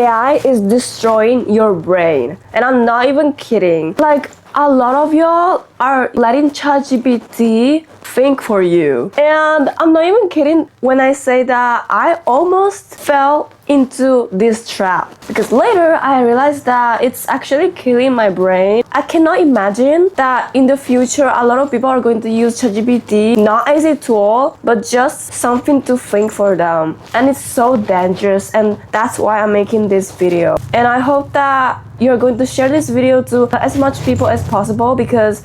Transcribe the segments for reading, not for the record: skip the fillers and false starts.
AI is destroying your brain. And I'm not even kidding. Like, a lot of y'all are letting ChatGPT think for you. And I'm not even kidding when I say that I almost fell into this trap. Because later I realized that it's actually killing my brain. I cannot imagine that in the future a lot of people are going to use ChatGPT not as a tool, but just something to think for them. And it's so dangerous, and that's why I'm making this video. And I hope that you're going to share this video to as much people as possible, because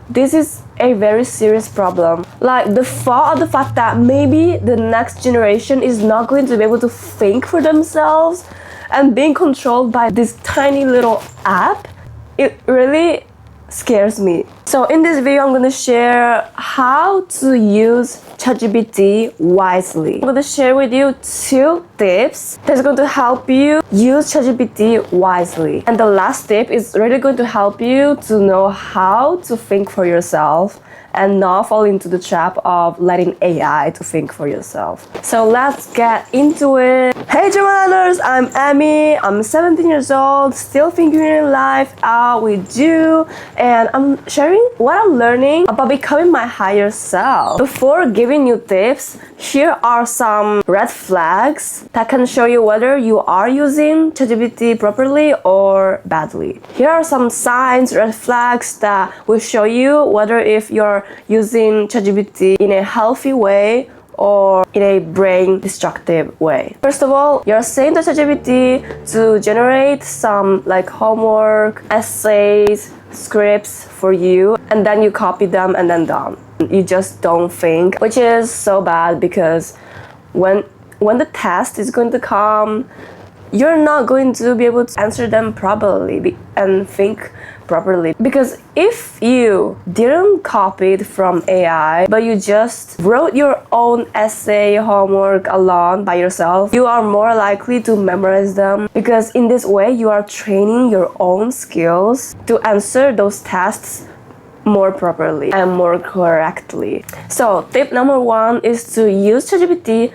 this is a very serious problem. Like, the thought of the fact that maybe the next generation is not going to be able to think for themselves and being controlled by this tiny little app, it really scares me. So in this video, I'm going to share how to use ChatGPT wisely. I'm going to share with you 2 tips that's going to help you use ChatGPT wisely. And the last tip is really going to help you to know how to think for yourself and not fall into the trap of letting AI to think for yourself. So let's get into it. Hey Germanlanders, I'm Emmy. I'm 17 years old, still figuring life out with you, and I'm sharing what I'm learning about becoming my higher self. Before giving you tips, here are some red flags that can show you whether you are using ChatGPT properly or badly. Here are some signs, red flags that will show you whether if you're using ChatGPT in a healthy way or in a brain destructive way. First of all, you're saying to ChatGPT to generate some like homework, essays, scripts for you, and then you copy them and then done. You just don't think, which is so bad, because when the test is going to come, you're not going to be able to answer them properly and think properly. Because if you didn't copy it from AI, but you just wrote your own essay, homework alone by yourself, you are more likely to memorize them, because in this way you are training your own skills to answer those tests more properly and more correctly. So tip number 1 is to use ChatGPT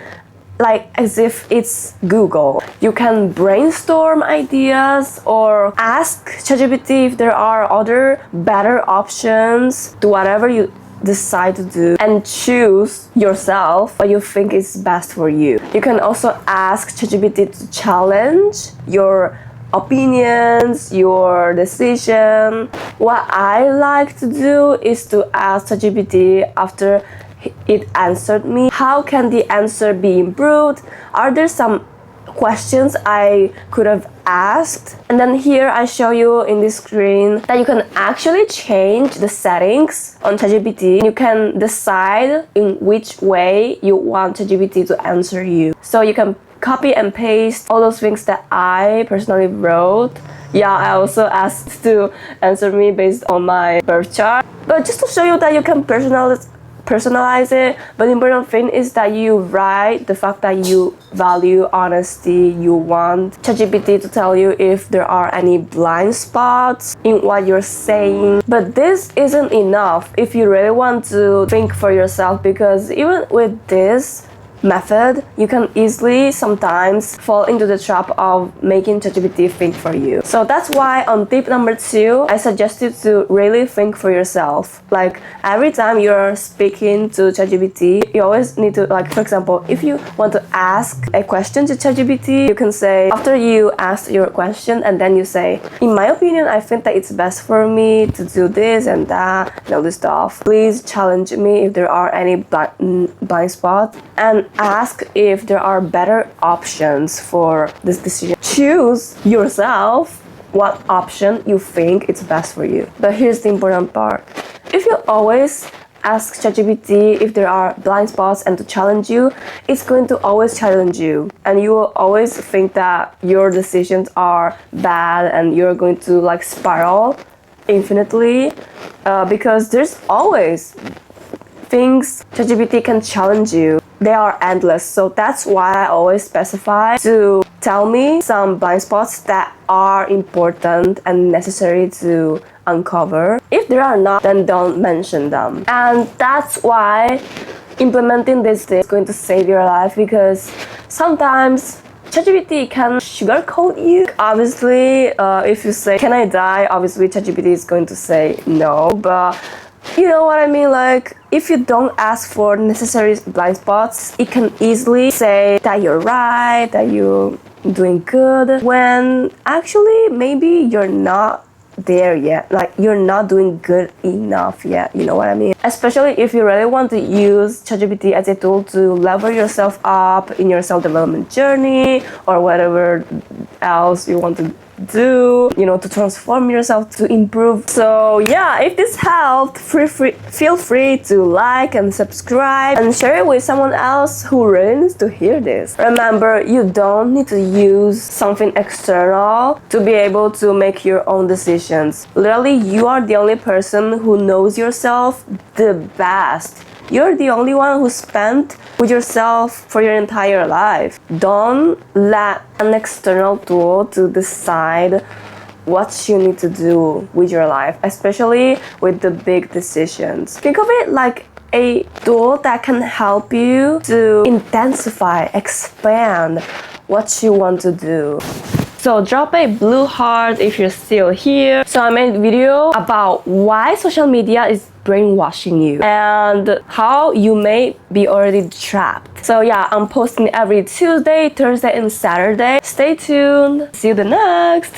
like as if it's Google. You can brainstorm ideas or ask ChatGPT if there are other better options to whatever you decide to do, and choose yourself what you think is best for you. You can also ask ChatGPT to challenge your opinions, your decision. What I like to do is to ask ChatGPT after it answered me, how can the answer be improved? Are there some questions I could have asked? And then here I show you in this screen that you can actually change the settings on ChatGPT. You can decide in which way you want ChatGPT to answer you. So you can copy and paste all those things that I personally wrote. Yeah, I also asked to answer me based on my birth chart. But just to show you that you can personalize it, but the important thing is that you write the fact that you value honesty. You want ChatGPT to tell you if there are any blind spots in what you're saying. But this isn't enough if you really want to think for yourself, because even with this method, you can easily sometimes fall into the trap of making ChatGPT think for you. So that's why on tip number 2, I suggest you to really think for yourself. Like, every time you're speaking to ChatGPT, you always need to, like, for example, if you want to ask a question to ChatGPT, you can say, after you ask your question, and then you say, in my opinion, I think that it's best for me to do this and that and all this stuff. Please challenge me if there are any blind spots, and ask if there are better options for this decision. Choose yourself what option you think is best for you. But here's the important part. If you always ask ChatGPT if there are blind spots and to challenge you, it's going to always challenge you, and you will always think that your decisions are bad and you're going to like spiral infinitely, because there's always things ChatGPT can challenge you. They are endless. So that's why I always specify to tell me some blind spots that are important and necessary to uncover. If there are not, then don't mention them. And that's why implementing this is going to save your life, because sometimes ChatGPT can sugarcoat you. Obviously, if you say, can I die? Obviously, ChatGPT is going to say no, but you know what I mean? Like, if you don't ask for necessary blind spots, it can easily say that you're right, that you're doing good, when actually maybe you're not there yet. Like, you're not doing good enough yet. You know what I mean? Especially if you really want to use ChatGPT as a tool to level yourself up in your self-development journey or whatever else you want to do, you know, to transform yourself, to improve. So yeah, if this helped, feel free to like and subscribe and share it with someone else who really needs to hear this. Remember, you don't need to use something external to be able to make your own decisions. Literally, you are the only person who knows yourself the best. You're the only one who spent with yourself for your entire life. Don't let an external tool to decide what you need to do with your life, especially with the big decisions. Think of it like a tool that can help you to intensify, expand what you want to do. So drop a blue heart if you're still here. So I made a video about why social media is brainwashing you and how you may be already trapped. So yeah, I'm posting every Tuesday, Thursday, and Saturday. Stay tuned. See you the next.